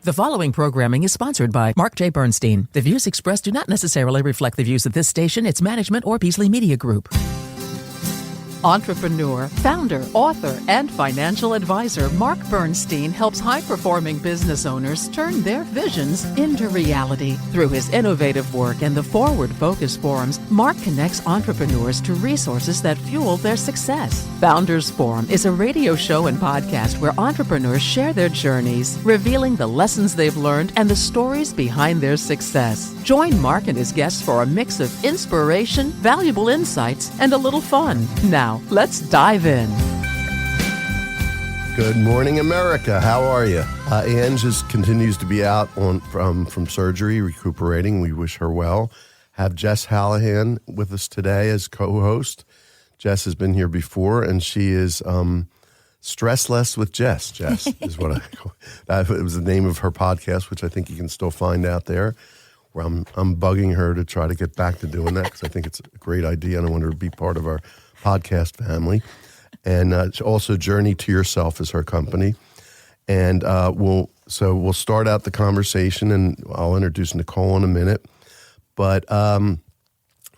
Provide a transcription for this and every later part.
The following programming is sponsored by Mark J. Bernstein. The views expressed do not necessarily reflect the views of this station, its management, or Beasley Media Group. Entrepreneur, founder, author, and financial advisor Mark Bernstein helps high-performing business owners turn their visions into reality. Through his innovative work and the Forward Focus Forums, Mark connects entrepreneurs to resources that fuel their success. Founders Forum is a radio show and podcast where entrepreneurs share their journeys, revealing the lessons they've learned and the stories behind their success. Join Mark and his guests for a mix of inspiration, valuable insights, and a little fun. Now, let's dive in. Good morning, America. How are you? Ann just continues to be out from surgery, recuperating. We wish her well. Have Jess Hallahan with us today as co-host. Jess has been here before, and she is Stress Less with Jess. Jess is what I call it. It was the name of her podcast, which I think you can still find out there. Where I'm bugging her to try to get back to doing that because I think it's a great idea and I want her to be part of our podcast family. And also Journey to Yourself is her company. And we'll start out the conversation and I'll introduce Nicole in a minute. But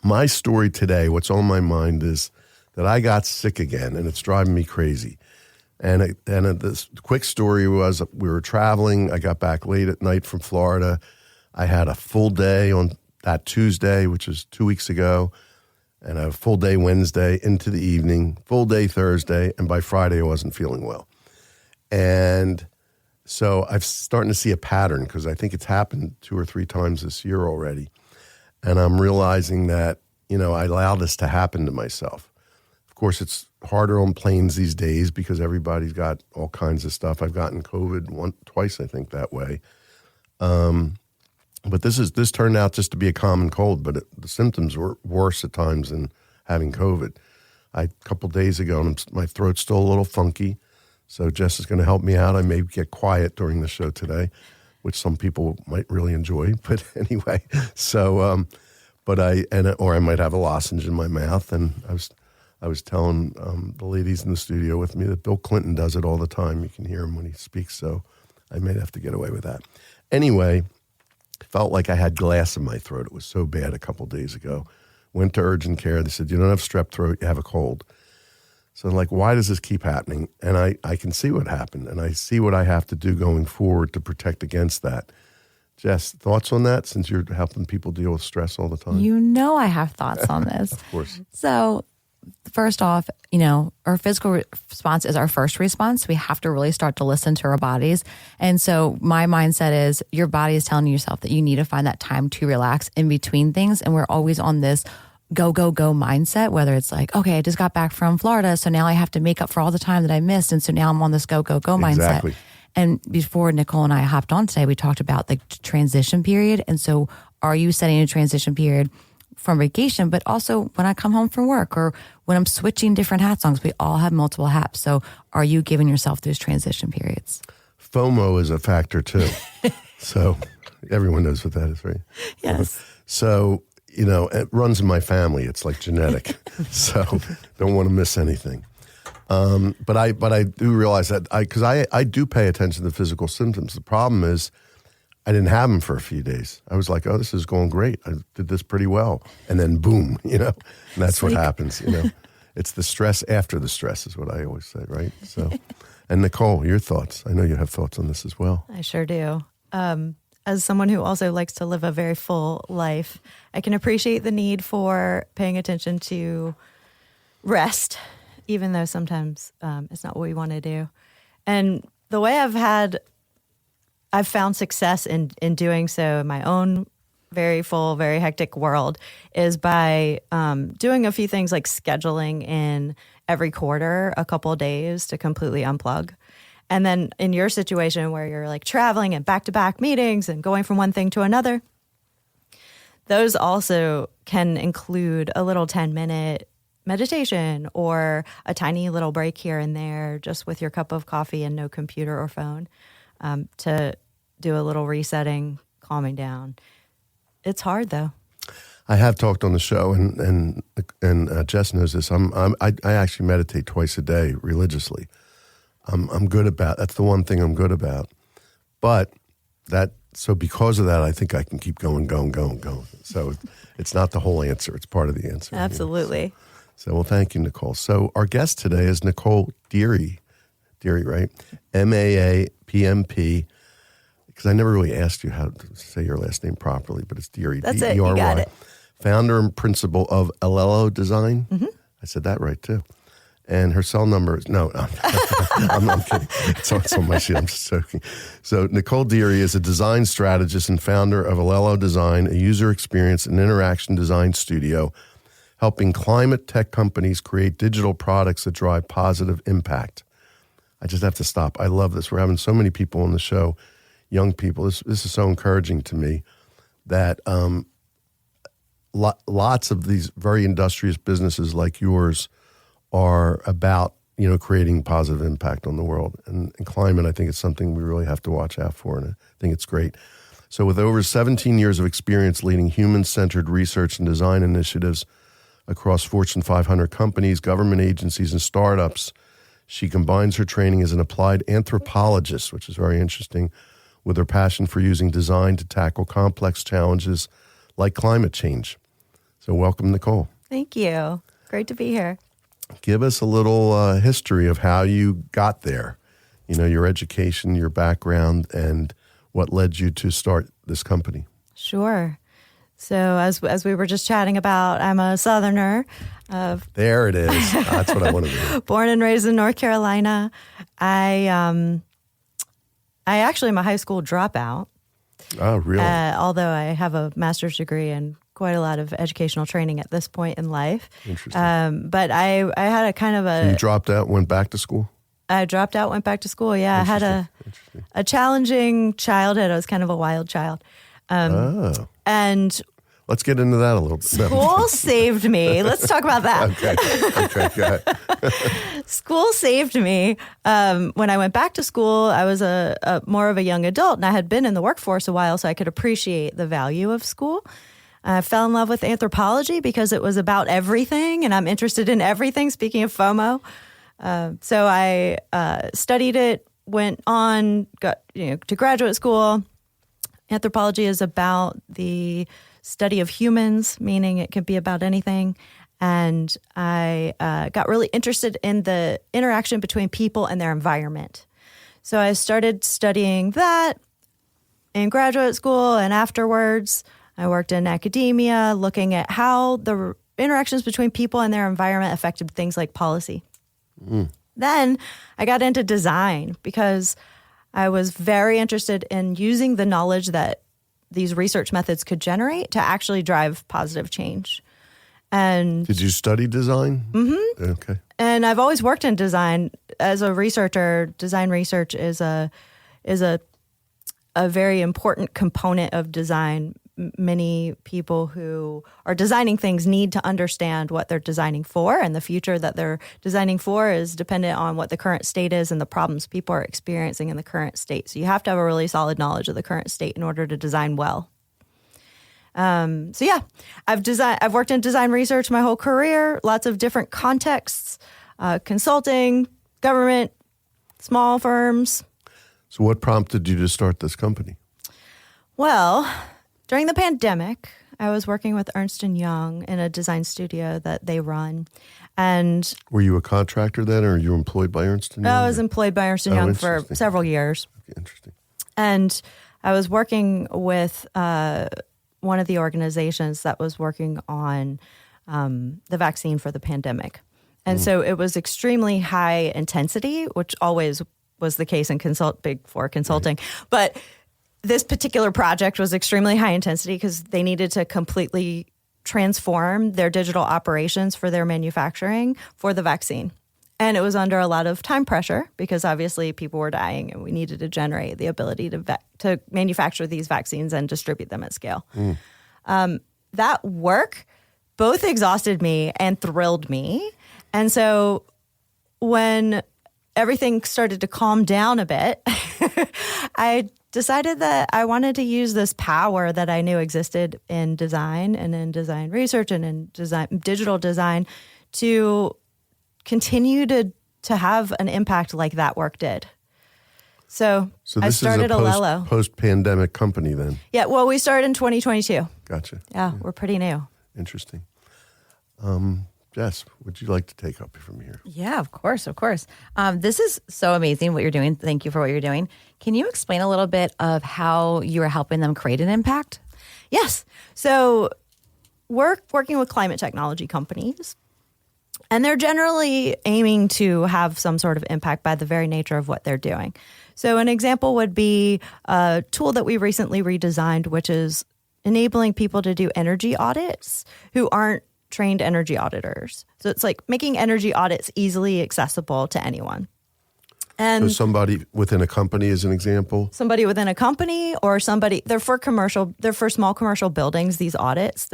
my story today, what's on my mind is that I got sick again and it's driving me crazy. And this quick story was we were traveling. I got back late at night from Florida. I had a full day on that Tuesday, which was 2 weeks ago, and a full day Wednesday into the evening, full day Thursday, and by Friday I wasn't feeling well. And so I'm starting to see a pattern because I think it's happened 2 or 3 times this year already. And I'm realizing that, I allow this to happen to myself. Of course, it's harder on planes these days because everybody's got all kinds of stuff. I've gotten COVID twice, I think, that way. But this turned out just to be a common cold, but the symptoms were worse at times than having COVID. A couple days ago, my throat's still a little funky, so Jess is going to help me out. I may get quiet during the show today, which some people might really enjoy. But anyway, so or I might have a lozenge in my mouth. And I was telling the ladies in the studio with me that Bill Clinton does it all the time. You can hear him when he speaks, so I may have to get away with that. Anyway. Felt like I had glass in my throat. It was so bad a couple days ago. Went to urgent care. They said, you don't have strep throat, you have a cold. So I'm like, why does this keep happening? And I can see what happened, and I see what I have to do going forward to protect against that. Jess, thoughts on that since you're helping people deal with stress all the time? I have thoughts on this. Of course. So first off, our physical response is our first response. We have to really start to listen to our bodies. And so my mindset is your body is telling yourself that you need to find that time to relax in between things. And we're always on this go, go, go mindset, whether it's like, okay, I just got back from Florida, so now I have to make up for all the time that I missed. And so now I'm on this go, go, go mindset. Exactly. And before Nicole and I hopped on today, we talked about the transition period. And so are you setting a transition period from vacation, but also when I come home from work or when I'm switching different hats on, because we all have multiple hats. So are you giving yourself those transition periods? FOMO is a factor too. So everyone knows what that is, right? Yes. So, it runs in my family. It's like genetic. So don't want to miss anything. But I do realize that because I do pay attention to physical symptoms. The problem is I didn't have them for a few days. I was like, oh, this is going great. I did this pretty well. And then boom, and that's what happens, It's the stress after the stress is what I always say, right? So, and Nicole, your thoughts. I know you have thoughts on this as well. I sure do. As someone who also likes to live a very full life, I can appreciate the need for paying attention to rest, even though sometimes it's not what we want to do. And the way I've found success in doing so in my own very full, very hectic world is by doing a few things like scheduling in every quarter a couple of days to completely unplug. And then in your situation where you're like traveling and back-to-back meetings and going from one thing to another, those also can include a little 10-minute meditation or a tiny little break here and there just with your cup of coffee and no computer or phone to do a little resetting, calming down. It's hard though. I have talked on the show, and Jess knows this. I actually meditate twice a day religiously. I'm good about. That's the one thing I'm good about. But So because of that, I think I can keep going. So it's not the whole answer. It's part of the answer. Absolutely. So, well, thank you, Nicole. So our guest today is Nicole Dery. Dery, right? MAAPMP. Because I never really asked you how to say your last name properly, but it's Dery. That's it. You got it. Founder and principal of Allelo Design. Mm-hmm. I said that right, too. And her cell number is, no, I'm kidding. It's on my sheet. I'm just joking. So Nicole Dery is a design strategist and founder of Allelo Design, a user experience and interaction design studio, helping climate tech companies create digital products that drive positive impact. I just have to stop. I love this. We're having so many people on the show, young people. This is so encouraging to me that lots of these very industrious businesses like yours are about, creating positive impact on the world. And climate, I think, is something we really have to watch out for, and I think it's great. So with over 17 years of experience leading human-centered research and design initiatives across Fortune 500 companies, government agencies, and startups, she combines her training as an applied anthropologist, which is very interesting, with her passion for using design to tackle complex challenges like climate change. So welcome, Nicole. Thank you. Great to be here. Give us a little history of how you got there, your education, your background, and what led you to start this company. Sure. So as we were just chatting about, I'm a Southerner. There it is. That's what I wanted to hear. Born and raised in North Carolina. I actually am a high school dropout. Oh, really? Although I have a master's degree and quite a lot of educational training at this point in life. Interesting. But I had a kind of a... So you dropped out, went back to school? I dropped out, went back to school. Yeah, I had a challenging childhood. I was kind of a wild child. And let's get into that a little bit. School saved me. Let's talk about that. Okay, go ahead. School saved me. When I went back to school, I was a more of a young adult, and I had been in the workforce a while, so I could appreciate the value of school. I fell in love with anthropology because it was about everything, and I'm interested in everything, speaking of FOMO. So I studied it, went on, got to graduate school. Anthropology is about the study of humans, meaning it can be about anything. And I got really interested in the interaction between people and their environment. So I started studying that in graduate school, and afterwards I worked in academia looking at how the interactions between people and their environment affected things like policy. Then I got into design because I was very interested in using the knowledge that these research methods could generate to actually drive positive change. And did you study design? Mm-hmm. Okay. And I've always worked in design as a researcher. Design research is a very important component of design. Many people who are designing things need to understand what they're designing for, and the future that they're designing for is dependent on what the current state is and the problems people are experiencing in the current state. So you have to have a really solid knowledge of the current state in order to design well. I've worked in design research my whole career, lots of different contexts, consulting, government, small firms. So what prompted you to start this company? Well, during the pandemic, I was working with Ernst & Young in a design studio that they run. And were you a contractor then, or were you employed by Ernst & Young? I was employed by Ernst & Young for several years. Okay, interesting. And I was working with one of the organizations that was working on the vaccine for the pandemic. And so it was extremely high intensity, which always was the case in Big Four consulting. Right. But this particular project was extremely high intensity because they needed to completely transform their digital operations for their manufacturing for the vaccine. And it was under a lot of time pressure because obviously people were dying and we needed to generate the ability to manufacture these vaccines and distribute them at scale. That work both exhausted me and thrilled me. And so when everything started to calm down a bit, I decided that I wanted to use this power that I knew existed in design and in design research and in digital design to continue to have an impact like that work did. So I this started is a Allelo. post-pandemic company then. Yeah, well, we started in 2022. Gotcha. Yeah, we're pretty new. Interesting. Jess, would you like to take up from here? Yeah, of course, of course. This is so amazing what you're doing. Thank you for what you're doing. Can you explain a little bit of how you are helping them create an impact? Yes. So we're working with climate technology companies, and they're generally aiming to have some sort of impact by the very nature of what they're doing. So an example would be a tool that we recently redesigned, which is enabling people to do energy audits who aren't trained energy auditors. So it's like making energy audits easily accessible to anyone. And So somebody within a company is an example? somebody within a company or somebody, they're for small commercial buildings, these audits.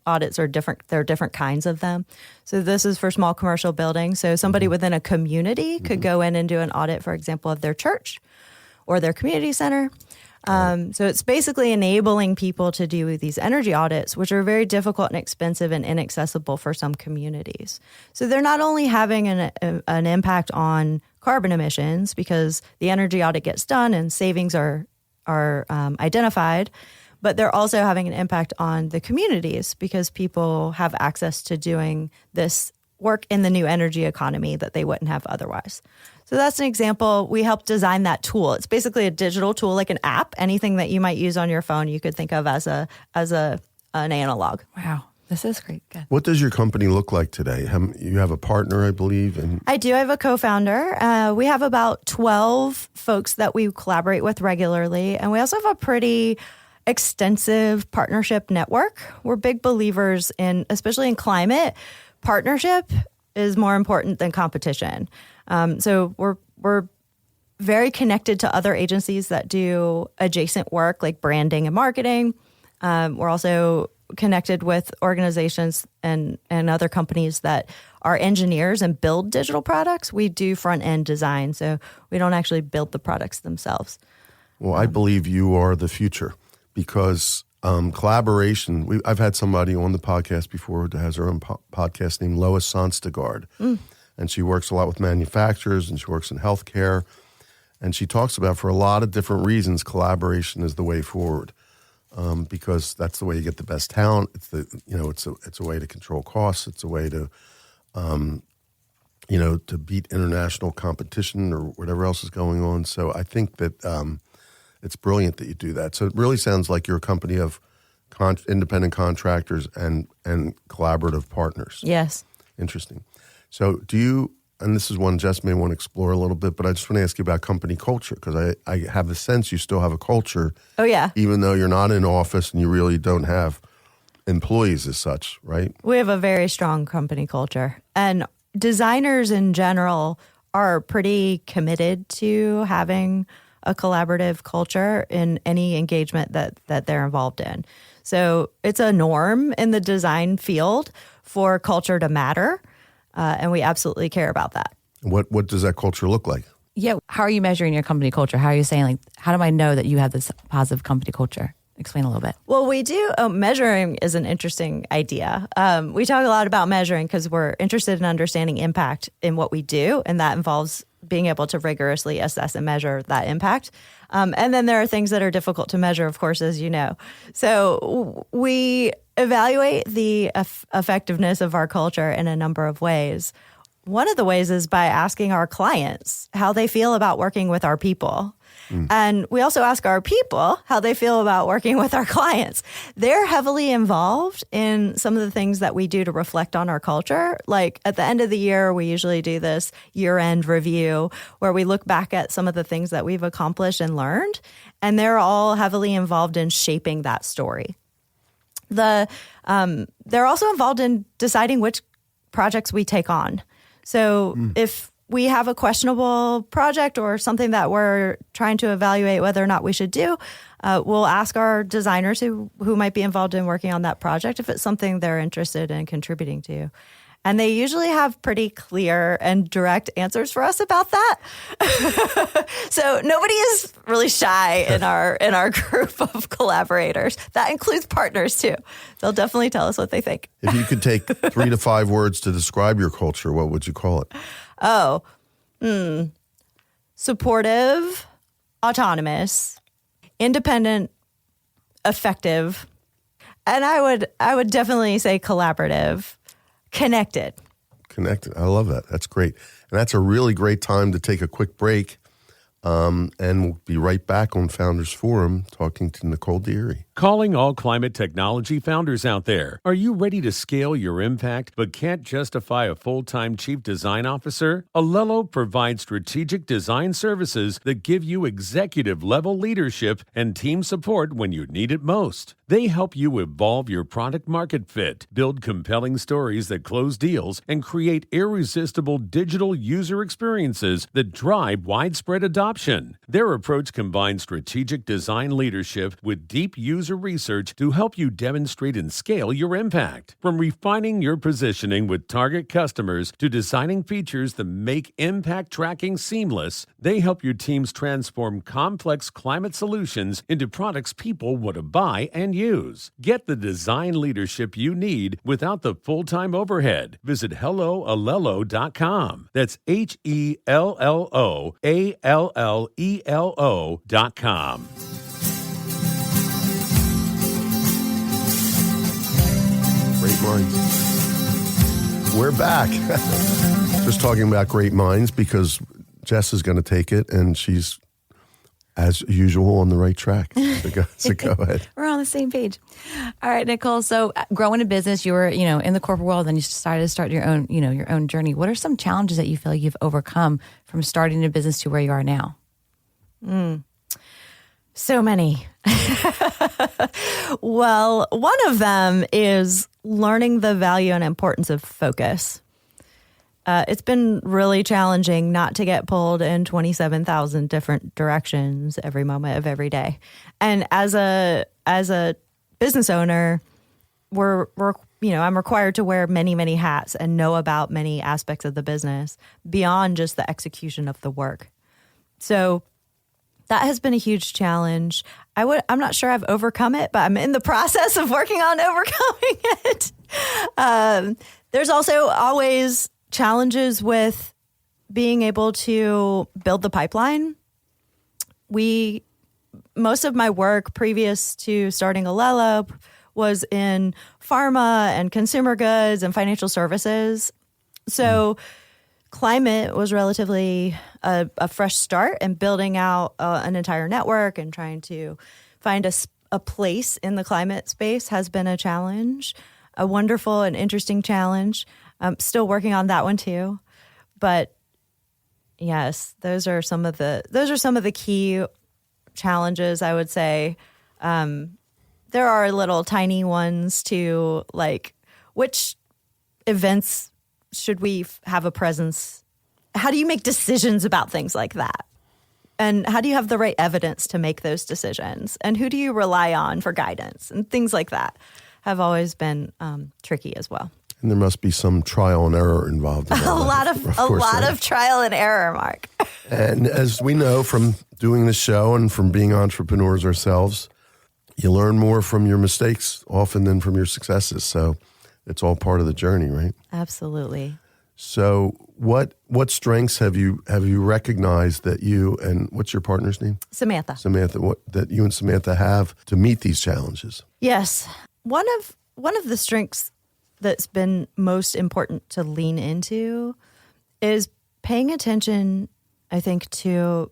Audits are different. There are different kinds of them. So this is for small commercial buildings. So somebody within a community could go in and do an audit, for example, of their church or their community center. So it's basically enabling people to do these energy audits, which are very difficult and expensive and inaccessible for some communities. So they're not only having an impact on carbon emissions because the energy audit gets done and savings are identified, but they're also having an impact on the communities because people have access to doing this work in the new energy economy that they wouldn't have otherwise. So that's an example. We helped design that tool. It's basically a digital tool, like an app. Anything that you might use on your phone, you could think of as an analog. Wow, this is great. Good. What does your company look like today? You have a partner, I believe. And I do. I have a co-founder. We have about 12 folks that we collaborate with regularly. And we also have a pretty extensive partnership network. We're big believers in, especially in climate, partnership is more important than competition. So we're very connected to other agencies that do adjacent work like branding and marketing. We're also connected with organizations and other companies that are engineers and build digital products. We do front end design, so we don't actually build the products themselves. Well, I believe you are the future because collaboration. I've had somebody on the podcast before who has her own podcast named Lois Sonstagard. And she works a lot with manufacturers and she works in healthcare. And she talks about, for a lot of different reasons, collaboration is the way forward because that's the way you get the best talent. It's a way to control costs. It's a way to, to beat international competition or whatever else is going on. So I think that it's brilliant that you do that. So it really sounds like you're a company of independent contractors and collaborative partners. Yes. Interesting. So do you, and this is one Jess may want to explore a little bit, but I just want to ask you about company culture because I have the sense you still have a culture. Oh, yeah. Even though you're not in office and you really don't have employees as such, right? We have a very strong company culture. And designers in general are pretty committed to having a collaborative culture in any engagement that they're involved in. So it's a norm in the design field for culture to matter. And we absolutely care about that. What does that culture look like? Yeah. How are you measuring your company culture? How are you saying, how do I know that you have this positive company culture? Explain a little bit. Well, we do. Measuring is an interesting idea. We talk a lot about measuring because we're interested in understanding impact in what we do. And that involves being able to rigorously assess and measure that impact. And then there are things that are difficult to measure, of course, as you know. So we evaluate the effectiveness of our culture in a number of ways. One of the ways is by asking our clients how they feel about working with our people. And we also ask our people how they feel about working with our clients. They're heavily involved in some of the things that we do to reflect on our culture. Like at the end of the year, we usually do this year-end review where we look back at some of the things that we've accomplished and learned. And they're all heavily involved in shaping that story. They're also involved in deciding which projects we take on. So if we have a questionable project or something that we're trying to evaluate whether or not we should do, we'll ask our designers who might be involved in working on that project if it's something they're interested in contributing to. And they usually have pretty clear and direct answers for us about that. So nobody is really shy in our group of collaborators. That includes partners too. They'll definitely tell us what they think. If you could take 3 to 5 words to describe your culture, what would you call it? Supportive, autonomous, independent, effective, and I would definitely say collaborative, connected. Connected. I love that. That's great. And that's a really great time to take a quick break. And we'll be right back on Founders Forum talking to Nicole Dery. Calling all climate technology founders out there. Are you ready to scale your impact but can't justify a full-time chief design officer? Allelo provides strategic design services that give you executive-level leadership and team support when you need it most. They help you evolve your product market fit, build compelling stories that close deals, and create irresistible digital user experiences that drive widespread adoption. Their approach combines strategic design leadership with deep user research to help you demonstrate and scale your impact. From refining your positioning with target customers to designing features that make impact tracking seamless, they help your teams transform complex climate solutions into products people want to buy and use. Get the design leadership you need without the full-time overhead. Visit helloallelo.com. That's HELLOALLELO.com. Great minds. We're back. Just talking about great minds because Jess is going to take it and she's, as usual, on the right track. So go ahead. We're on the same page. All right, Nicole. So growing a business, you were, in the corporate world, and you decided to start your own journey. What are some challenges that you feel like you've overcome from starting a business to where you are now? So many. Well, one of them is learning the value and importance of focus. It's been really challenging not to get pulled in 27,000 different directions every moment of every day. And as a business owner, I'm required to wear many, many hats and know about many aspects of the business beyond just the execution of the work. So that has been a huge challenge. I'm not sure I've overcome it, but I'm in the process of working on overcoming it. There's also always challenges with being able to build the pipeline. Most of my work previous to starting Allelo was in pharma and consumer goods and financial services. So climate was relatively a fresh start, and building out an entire network and trying to find a place in the climate space has been a challenge, a wonderful and interesting challenge. I'm still working on that one too. But yes, those are some of the key challenges, I would say. There are little tiny ones too, like which events should we have a presence? How do you make decisions about things like that? And how do you have the right evidence to make those decisions? And who do you rely on for guidance? And things like that have always been tricky as well. And there must be some trial and error involved in that. A lot of trial and error, Mark. And as we know from doing the show and from being entrepreneurs ourselves, you learn more from your mistakes often than from your successes. So it's all part of the journey, right? Absolutely. So what strengths have you recognized that you and what's your partner's name? Samantha, that you and Samantha have to meet these challenges? Yes. One of the strengths that's been most important to lean into is paying attention, I think, to,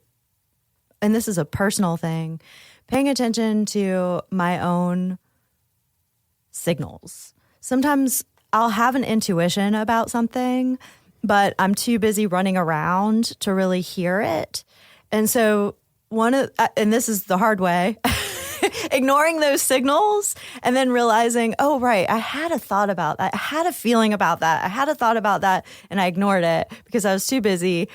and this is a personal thing, paying attention to my own signals. Sometimes I'll have an intuition about something, but I'm too busy running around to really hear it. And so and this is the hard way, ignoring those signals and then realizing, oh, right, I had a thought about that. I had a feeling about that. I had a thought about that, and I ignored it because I was too busy.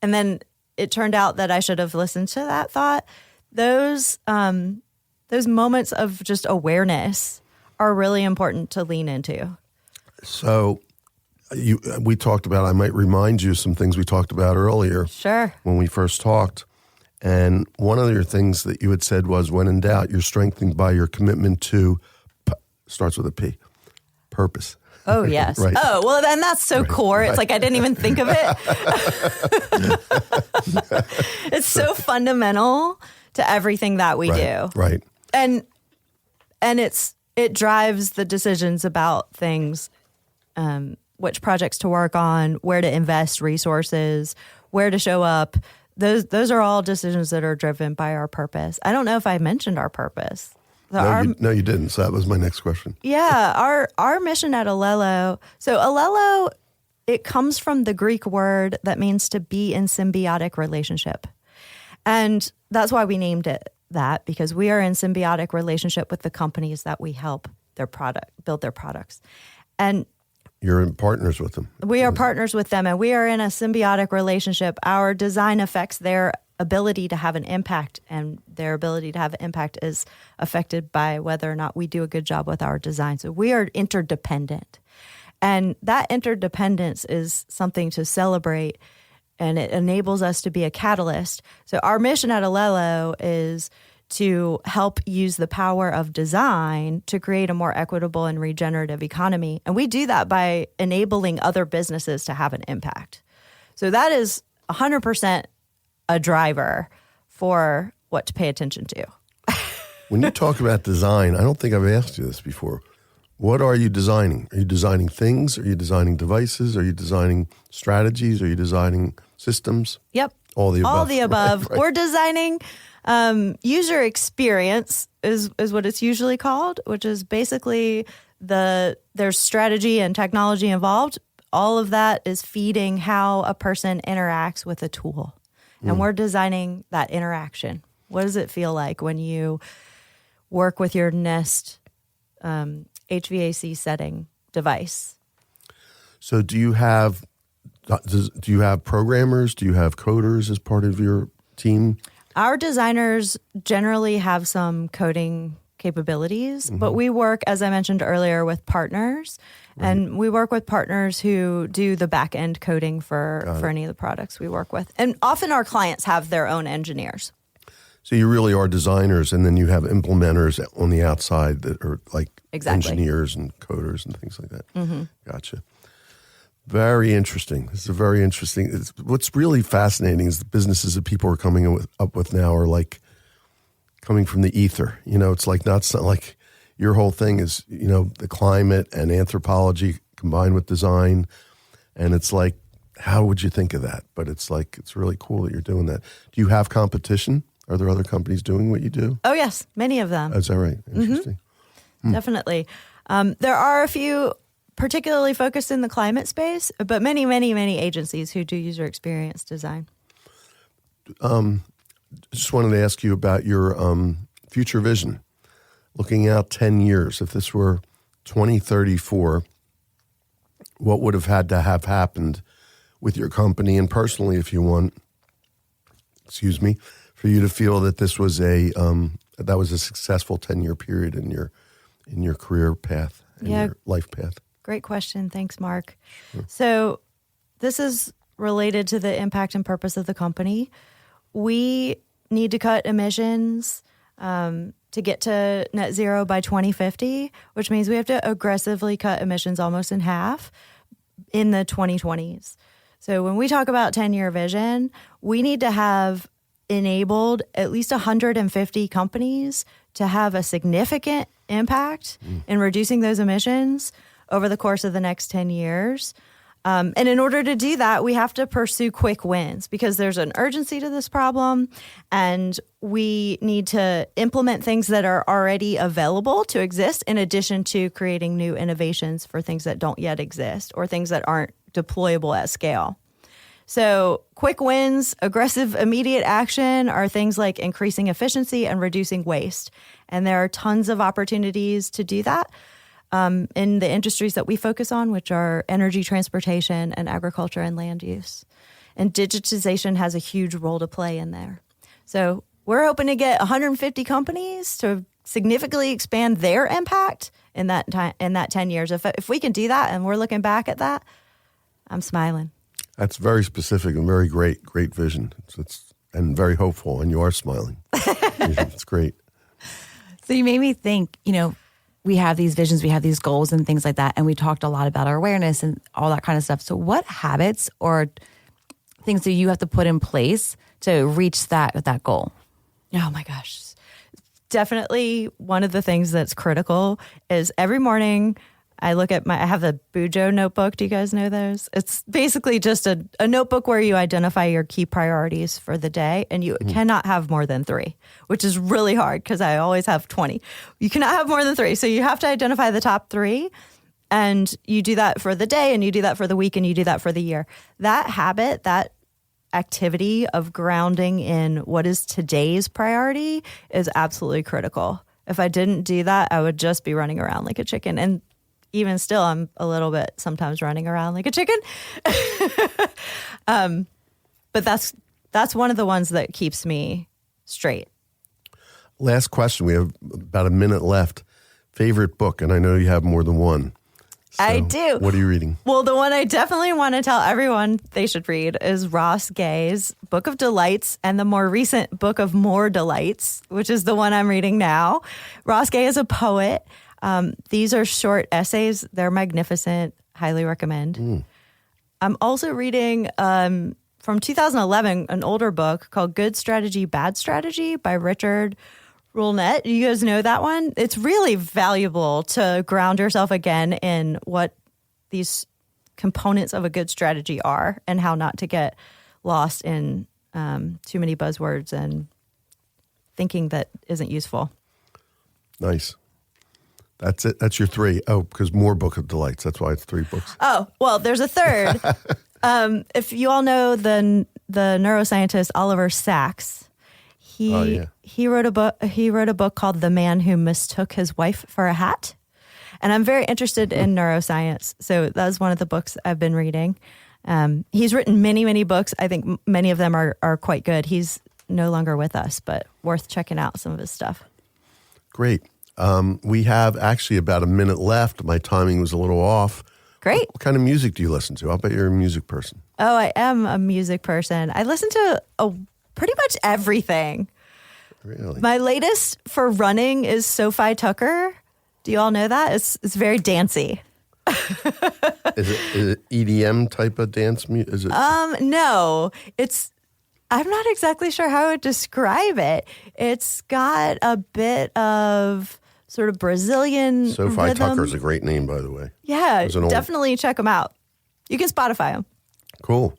And then it turned out that I should have listened to that thought. Those moments of just awareness are really important to lean into. So we talked about, I might remind you some things we talked about earlier. Sure. When we first talked. And one of your things that you had said was, when in doubt, you're strengthened by your commitment to, starts with a P, purpose. Oh, yes. Right. Oh, well, then that's so core. It's like I didn't even think of it. It's so fundamental to everything that we do. Right. And it drives the decisions about things, which projects to work on, where to invest resources, where to show up. Those are all decisions that are driven by our purpose. I don't know if I mentioned our purpose. No, you didn't. So that was my next question. Yeah, our mission at Allelo. So Allelo, it comes from the Greek word that means to be in symbiotic relationship. And that's why we named it that, because we are in symbiotic relationship with the companies that we help build their products. And you're in partners with them. We are partners with them, and we are in a symbiotic relationship. Our design affects their ability to have an impact, and their ability to have an impact is affected by whether or not we do a good job with our design. So we are interdependent. And that interdependence is something to celebrate, and it enables us to be a catalyst. So our mission at Allelo is to help use the power of design to create a more equitable and regenerative economy. And we do that by enabling other businesses to have an impact. So that is 100% a driver for what to pay attention to. When you talk about design, I don't think I've asked you this before. What are you designing? Are you designing things? Are you designing devices? Are you designing strategies? Are you designing systems? Yep. All the above. All the above. Right. We're designing user experience is what it's usually called, which is basically there's strategy and technology involved. All of that is feeding how a person interacts with a tool. And we're designing that interaction. What does it feel like when you work with your Nest HVAC setting device? So do you have programmers? Do you have coders as part of your team? Our designers generally have some coding capabilities, but we work, as I mentioned earlier, with partners. Right. And we work with partners who do the back end coding for any of the products we work with. And often our clients have their own engineers. So you really are designers, and then you have implementers on the outside that are like engineers and coders and things like that. Mm-hmm. Gotcha. Very interesting. This is very interesting. What's really fascinating is the businesses that people are coming up with now are like coming from the ether. You know, it's like not like your whole thing is, you know, the climate and anthropology combined with design. And it's like, how would you think of that? But it's like, it's really cool that you're doing that. Do you have competition? Are there other companies doing what you do? Oh, yes. Many of them. Is that right? Interesting. Mm-hmm. Definitely. There are a few particularly focused in the climate space, but many, many, many agencies who do user experience design. Just wanted to ask you about your future vision. Looking out 10 years, if this were 2034, what would have had to have happened with your company and personally, if you want, for you to feel that this was that was a successful 10-year period in your career path and your life path? Great question. Thanks, Mark. Sure. So this is related to the impact and purpose of the company. We need to cut emissions to get to net zero by 2050, which means we have to aggressively cut emissions almost in half in the 2020s. So when we talk about 10-year vision, we need to have enabled at least 150 companies to have a significant impact in reducing those emissions over the course of the next 10 years. And in order to do that, we have to pursue quick wins because there's an urgency to this problem, and we need to implement things that are already available to exist in addition to creating new innovations for things that don't yet exist or things that aren't deployable at scale. So quick wins, aggressive, immediate action are things like increasing efficiency and reducing waste. And there are tons of opportunities to do that in the industries that we focus on, which are energy, transportation, and agriculture and land use. And digitization has a huge role to play in there. So we're hoping to get 150 companies to significantly expand their impact in that 10 years. If we can do that and we're looking back at that, I'm smiling. That's very specific and very great vision. And very hopeful, and you are smiling. It's great. So you made me think, we have these visions, we have these goals and things like that. And we talked a lot about our awareness and all that kind of stuff. So what habits or things do you have to put in place to reach that goal? Oh my gosh. Definitely one of the things that's critical is every morning I have the Bujo notebook. Do you guys know those? It's basically just a notebook where you identify your key priorities for the day, and you cannot have more than 3, which is really hard because I always have 20. You cannot have more than 3. So you have to identify the top 3, and you do that for the day, and you do that for the week, and you do that for the year. That habit, that activity of grounding in what is today's priority is absolutely critical. If I didn't do that, I would just be running around like a chicken. And even still, I'm a little bit sometimes running around like a chicken. But that's one of the ones that keeps me straight. Last question. We have about a minute left. Favorite book? And I know you have more than one. So I do. What are you reading? Well, the one I definitely want to tell everyone they should read is Ross Gay's Book of Delights and the more recent Book of More Delights, which is the one I'm reading now. Ross Gay is a poet. These are short essays. They're magnificent. Highly recommend. I'm also reading from 2011 an older book called Good Strategy, Bad Strategy by Richard Roulnet. You guys know that one? It's really valuable to ground yourself again in what these components of a good strategy are and how not to get lost in too many buzzwords and thinking that isn't useful. Nice. That's it. That's your 3. Oh, because more Book of Delights. That's why it's 3 books. Oh, well, there's a third. If you all know the neuroscientist Oliver Sacks, he wrote a book. He wrote a book called The Man Who Mistook His Wife for a Hat. And I'm very interested in neuroscience, so that's one of the books I've been reading. He's written many, many books. I think many of them are quite good. He's no longer with us, but worth checking out some of his stuff. Great. We have actually about a minute left. My timing was a little off. Great. What kind of music do you listen to? I'll bet you're a music person. Oh, I am a music person. I listen to pretty much everything. Really? My latest for running is Sophie Tucker. Do you all know that? It's very dancey. Is it EDM type of dance music? Is it? No. I'm not exactly sure how I would describe it. It's got a bit of sort of Brazilian Sophie rhythm. Tucker's a great name, by the way. Yeah, definitely check them out. You can Spotify them. Cool.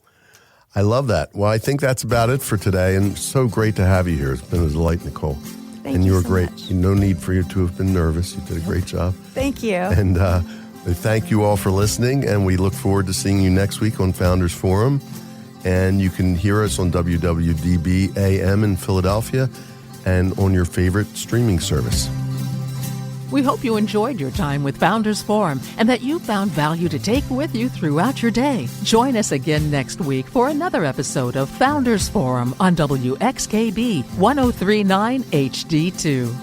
I love that. Well, I think that's about it for today, and so great to have you here. It's been a delight, Nicole. Thank you you were so great. much. No need for you to have been nervous. You did a great job. Thank you. And we thank you all for listening, and we look forward to seeing you next week on Founders Forum. And you can hear us on WWDB AM in Philadelphia and on your favorite streaming service. We hope you enjoyed your time with Founders Forum and that you found value to take with you throughout your day. Join us again next week for another episode of Founders Forum on WXKB 1039 HD2.